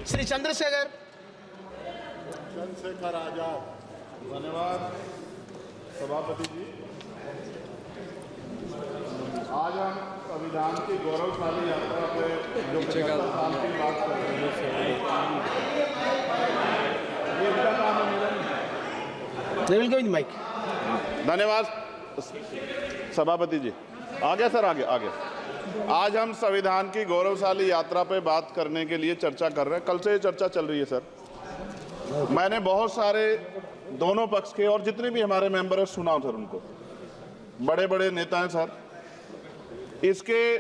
श्री चंद्रशेखर आजाद। धन्यवाद सभापति जी। आज हम संविधान की गौरवशाली यात्रा पे जो 75 साल की बात कर रहे हैं, ये क्या काम है? माइक। धन्यवाद सभापति जी। आगे सर, आगे। आज हम संविधान की गौरवशाली यात्रा पे बात करने के लिए चर्चा कर रहे हैं। कल से ये चर्चा चल रही है सर। मैंने बहुत सारे दोनों पक्ष के और जितने भी हमारे मेंबर हैं सुना सर, उनको बड़े बड़े नेता हैं सर। इसके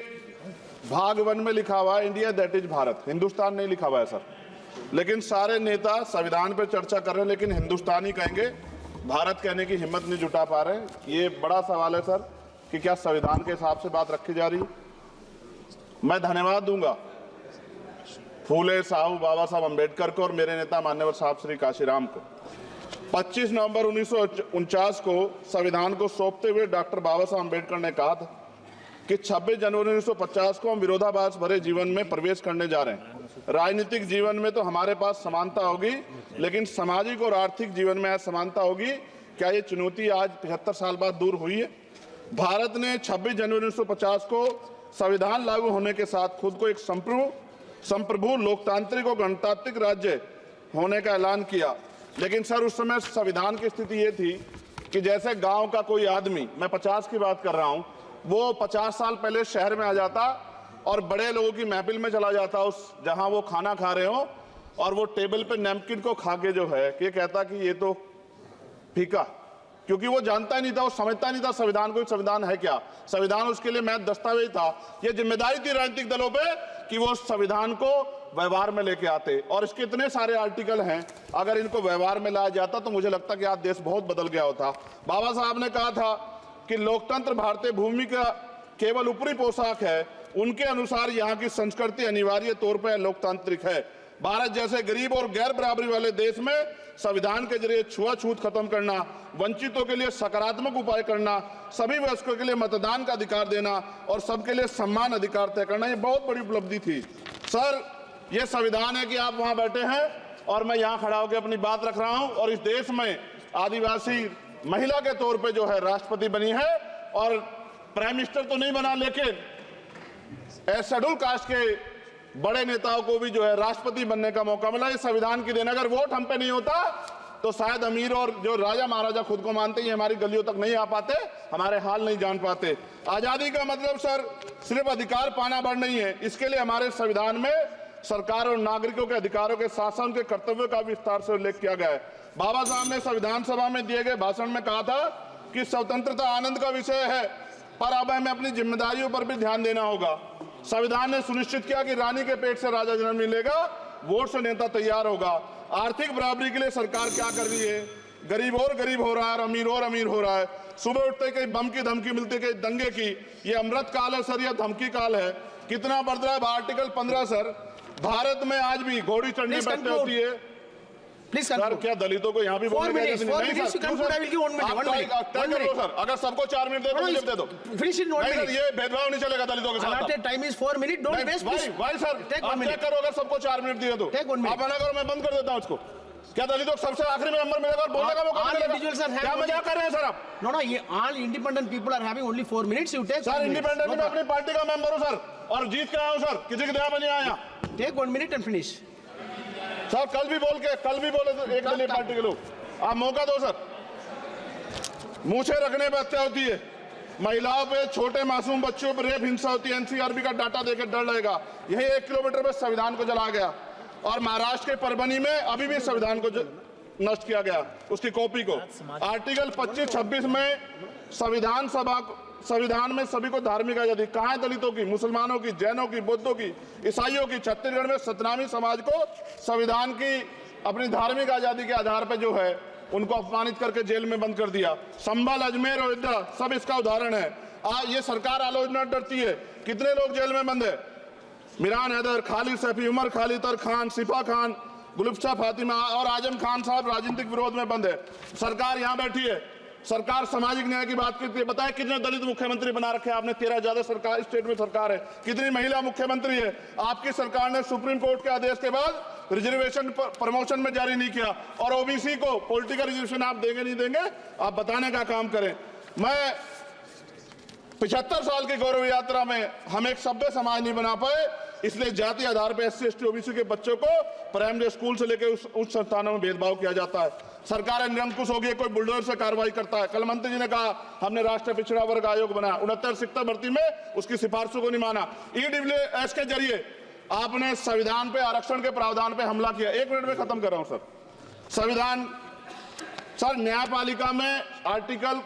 भाग 1 में लिखा हुआ है India that is Bharat, Hindustan नहीं लिखा हुआ है सर। लेकिन सारे नेता संविधान पे चर्चा कर रहे हैं, लेकिन हिंदुस्तान ही कहेंगे, भारत कहने की हिम्मत नहीं जुटा पा रहे हैं। ये बड़ा सवाल है सर कि क्या संविधान के हिसाब से बात रखी जा रही है। मैं धन्यवाद दूंगा फूले साहू बाबा साहब अम्बेडकर को और मेरे नेता मान्यवर साहब श्री काशीराम को। 25 नवंबर 1949 को संविधान को सौंपते हुए डॉक्टर बाबा साहब अम्बेडकर ने कहा था कि 26 जनवरी 1950 को हम विरोधाभास भरे जीवन में प्रवेश करने जा रहे हैं। राजनीतिक जीवन में तो हमारे पास समानता होगी, लेकिन सामाजिक और आर्थिक जीवन में असमानता होगी। क्या ये चुनौती आज 75 साल बाद दूर हुई है? भारत ने 26 जनवरी 1950 को संविधान लागू होने के साथ खुद को एक संप्रभु लोकतांत्रिक और गणतांत्रिक राज्य होने का ऐलान किया। लेकिन सर उस समय संविधान की स्थिति ये थी कि जैसे गांव का कोई आदमी, मैं 50 की बात कर रहा हूं, वो 50 साल पहले शहर में आ जाता और बड़े लोगों की महफिल में चला जाता, उस जहां वो खाना खा रहे हो, और वो टेबल पे नैपकिन को खा के जो है ये कहता कि ये तो फीका, क्योंकि वो जानता ही नहीं था, वो समझता नहीं था संविधान को, संविधान है क्या। संविधान उसके लिए महज दस्तावेज था। ये जिम्मेदारी थी राजनीतिक दलों पे कि वो संविधान को व्यवहार में लेके आते। और इसके इतने सारे आर्टिकल हैं, अगर इनको व्यवहार में लाया जाता तो मुझे लगता कि आज देश बहुत बदल गया होता। बाबा साहब ने कहा था कि लोकतंत्र भारतीय भूमि का केवल ऊपरी पोशाक है। उनके अनुसार यहाँ की संस्कृति अनिवार्य तौर पर लोकतांत्रिक है। भारत जैसे गरीब और गैर बराबरी वाले देश में संविधान के जरिए छुआछूत खत्म करना, वंचितों के लिए सकारात्मक उपाय करना, सभी वयस्कों के लिए मतदान का अधिकार देना और सबके लिए सम्मान अधिकार तय करना, ये बहुत बड़ी उपलब्धि थी सर। ये संविधान है कि आप वहां बैठे हैं और मैं यहाँ खड़ा होकर अपनी बात रख रहा हूं, और इस देश में आदिवासी महिला के तौर पे जो है राष्ट्रपति बनी है, और प्राइम मिनिस्टर तो नहीं बना, लेकिन शेड्यूल कास्ट के बड़े नेताओं को भी जो है राष्ट्रपति बनने का मौका मिला। इस संविधान की देन, अगर वोट हम पे नहीं होता तो शायद अमीर और जो राजा महाराजा खुद को मानते हैं हमारी गलियों तक नहीं आ पाते, हमारे हाल नहीं जान पाते। आजादी का मतलब सर सिर्फ अधिकार पाना भर नहीं है, इसके लिए हमारे संविधान में सरकार और नागरिकों के अधिकारों के साथ साथ उनके कर्तव्यों का विस्तार से उल्लेख किया गया है। बाबा साहब ने संविधान सभा में दिए गए भाषण में कहा था कि स्वतंत्रता आनंद का विषय है, पर अब हमें अपनी जिम्मेदारियों पर भी ध्यान देना होगा। संविधान ने सुनिश्चित किया कि रानी के पेट से राजा जन्म नहीं लेगा, वोट से नेता तैयार होगा। आर्थिक बराबरी के लिए सरकार क्या कर रही है? गरीब और गरीब हो रहा है और अमीर हो रहा है। सुबह उठते कहीं बम की धमकी मिलती, कहीं दंगे की। ये अमृत काल है सर, यह धमकी काल है। कितना बढ़ रहा है आर्टिकल 15 सर। भारत में आज भी घोड़ी चढ़ने बैठने होती है। प्लीज सर, क्या दलितों को यहाँ भी बोलने का सर, अगर सबको 4 मिनट दे दो, मुझे दे दो। ये भेदभाव नहीं चलेगा दलितों के साथ। Time is 4 minute, don't waste. भाई सर, आप क्या करो अगर सबको 4 मिनट दिए तो? आप मना करो, मैं बंद कर देता हूँ उसको। क्या दलितों को सबसे आखिरी में नंबर मिलेगा और बोलने का मौका मिलेगा? क्या मजाक कर रहे हैं सर आप? नो, ये all independent people are having only 4 minutes. You take. Sir, independent में अपनी पार्टी का मेंबर हूँ सर, और जीत के आया हूँ सर, किसी की दया में नहीं आया। Take 1 minute and finish. Sir, कल भी बोले एक दलीय पार्टी के लोग, आप मौका दो सर। मूछे रखने पर हत्या होती है, महिलाओं पे, छोटे मासूम बच्चों पर रेप हिंसा होती है। एनसीआरबी का डाटा देकर डर लगेगा। यही 1 किलोमीटर में संविधान को जला गया, और महाराष्ट्र के परभनी में अभी भी संविधान को नष्ट किया गया, उसकी कॉपी को। आर्टिकल 25-26 में संविधान में सभी को धार्मिक आजादी। कहाँ है दलितों की, मुसलमानों की, जैनों की, बौद्धों की, ईसाइयों की? छत्तीसगढ़ में सतनामी समाज को संविधान की अपनी धार्मिक आजादी के आधार पर जो है उनको अपमानित करके जेल में बंद कर दिया। संभल, अजमेर, अयोध्या सब इसका उदाहरण है। ये सरकार आलोचना डरती है। कितने लोग जेल में बंद है? मिरान हैदर, खालिद सैफी, उमर खालिद खान, सिफा खान, गुलफ्ता फातिमा और आजम खान साहब राजनीतिक विरोध में बंद है। सरकार यहाँ बैठी है, सरकार सामाजिक न्याय की बात करती है। बताएं कितने दलित मुख्यमंत्री बना रखे हैं आपने? 13 ज्यादा सरकार स्टेट में सरकार है। कितनी महिला मुख्यमंत्री है? आपकी सरकार ने सुप्रीम कोर्ट के आदेश के बाद रिजर्वेशन प्रमोशन में जारी नहीं किया, और ओबीसी को पॉलिटिकल रिजर्वेशन आप देंगे नहीं देंगे, आप बताने का काम करें। मैं 75 साल की गौरव यात्रा में हम एक सभ्य समाज नहीं बना पाए, इसलिए जाति आधार पर SC ST OBC के बच्चों को प्राइमरी स्कूल से लेकर उच्च संस्थानों में भेदभाव किया जाता है। सरकार निरंकुश हो गई, कोई बुलडोजर से कार्रवाई करता है। कल मंत्री जी ने कहा हमने राष्ट्रीय पिछड़ा वर्ग आयोग बनाया, 69 शिक्षक भर्ती में उसकी सिफारिशों को नहीं माना। EWS के जरिए आपने संविधान पे आरक्षण के प्रावधान पे हमला किया। 1 मिनट में खत्म कर रहा हूं सर। संविधान सर, न्यायपालिका में आर्टिकल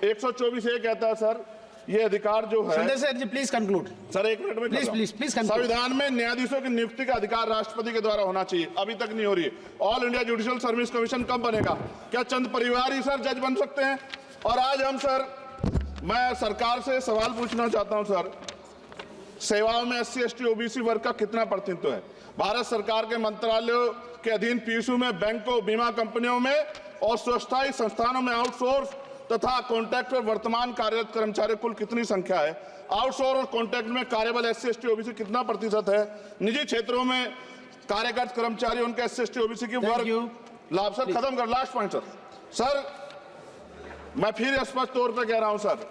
124 ये कहता है सर, ये अधिकार जो है, Sundar sir ji please conclude sir 1 minute में प्लीज संविधान में न्यायाधीशों की नियुक्ति का अधिकार राष्ट्रपति के द्वारा होना चाहिए, अभी तक नहीं हो रही है। All India judicial service commission कब बनेगा? क्या चंद परिवार ही सर जज बन सकते हैं? और आज हम सर, मैं सरकार से सवाल पूछना चाहता हूं सर, सेवाओं में SC ST OBC वर्ग का कितना प्रतिनिधित्व है? भारत सरकार के मंत्रालयों के अधीन PSU में, बैंकों, बीमा कंपनियों में और स्वच्छता संस्थानों में आउटसोर्स तथा कॉन्ट्रैक्ट पर वर्तमान कार्यरत कर्मचारी कुल कितनी संख्या है? आउटसोर्स और कॉन्ट्रैक्ट में कार्यबल SC ST OBC कितना प्रतिशत है? निजी क्षेत्रों में कार्यरत कर्मचारी, उनके SC ST OBC की वर्ग लाभ। सर खत्म कर, लास्ट पॉइंट सर। सर मैं फिर स्पष्ट तौर पर कह रहा हूं सर,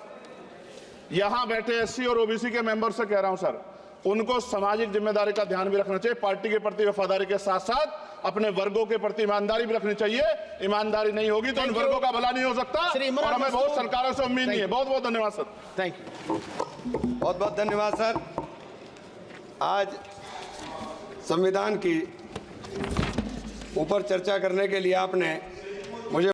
यहां बैठे SC और OBC के मेंबर से कह रहा हूं सर, उनको सामाजिक जिम्मेदारी का ध्यान भी रखना चाहिए। पार्टी के प्रति वफादारी के साथ साथ अपने वर्गों के प्रति ईमानदारी भी रखनी चाहिए। ईमानदारी नहीं होगी तो इन वर्गों का भला नहीं हो सकता, और हमें बहुत सरकारों से उम्मीद नहीं है। बहुत बहुत धन्यवाद सर। Thank you. बहुत बहुत धन्यवाद सर। आज संविधान की ऊपर चर्चा करने के लिए आपने